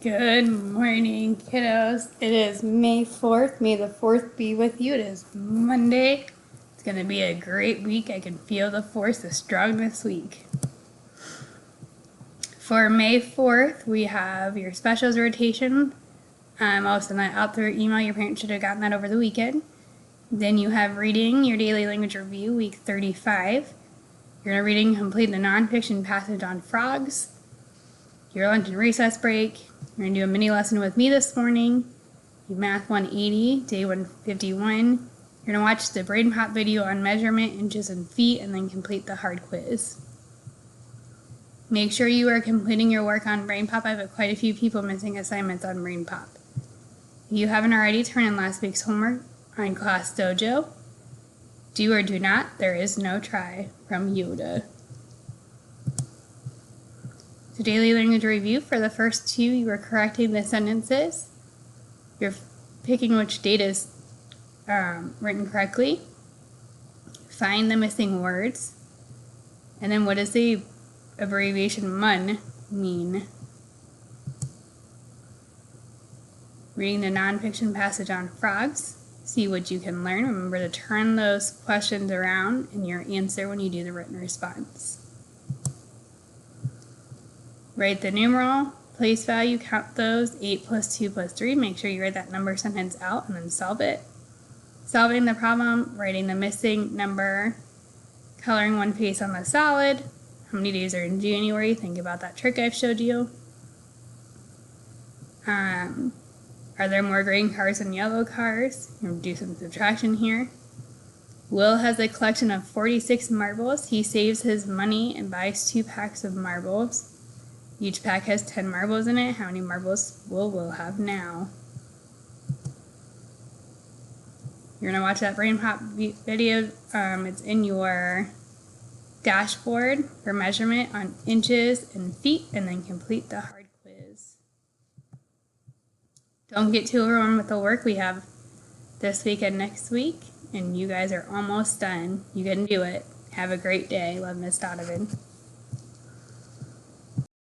Good morning, kiddos. It is May 4th. May the 4th be with you. It is Monday. It's going to be a great week. I can feel the force is strong this week. For May 4th, we have your specials rotation. I'll send that out through email. Your parents should have gotten that over the weekend. Then you have reading your daily language review, week 35. You're going to reading complete the nonfiction passage on frogs. Your lunch and recess break. You're going to do a mini lesson with me this morning. You Math 180, day 151. You're going to watch the Brain Pop video on measurement, inches, and feet, and then complete the hard quiz. Make sure you are completing your work on Brain Pop. I have quite a few people missing assignments on Brain Pop. If you haven't already, turn in last week's homework on Class Dojo. Do or do not, there is no try, from Yoda. So daily language review, for the first two, you are correcting the sentences. You're picking which date is written correctly. Find the missing words. And then what does the abbreviation MUN mean? Reading the nonfiction passage on frogs. See what you can learn. Remember to turn those questions around in your answer when you do the written response. Write the numeral, place value, count those, 8 plus 2 plus 3. Make sure you write that number sentence out and then solve it. Solving the problem, writing the missing number, coloring one face on the solid. How many days are in January? Think about that trick I've showed you. Are there more green cars than yellow cars? You're going to do some subtraction here. Will has a collection of 46 marbles. He saves his money and buys 2 packs of marbles. Each pack has 10 marbles in it. How many marbles will have now? You're going to watch that Brain Pop video. It's in your dashboard for measurement on inches and feet, and then complete the hard quiz. Don't get too overwhelmed with the work we have this week and next week, and you guys are almost done. You can do it. Have a great day. Love, Miss Donovan.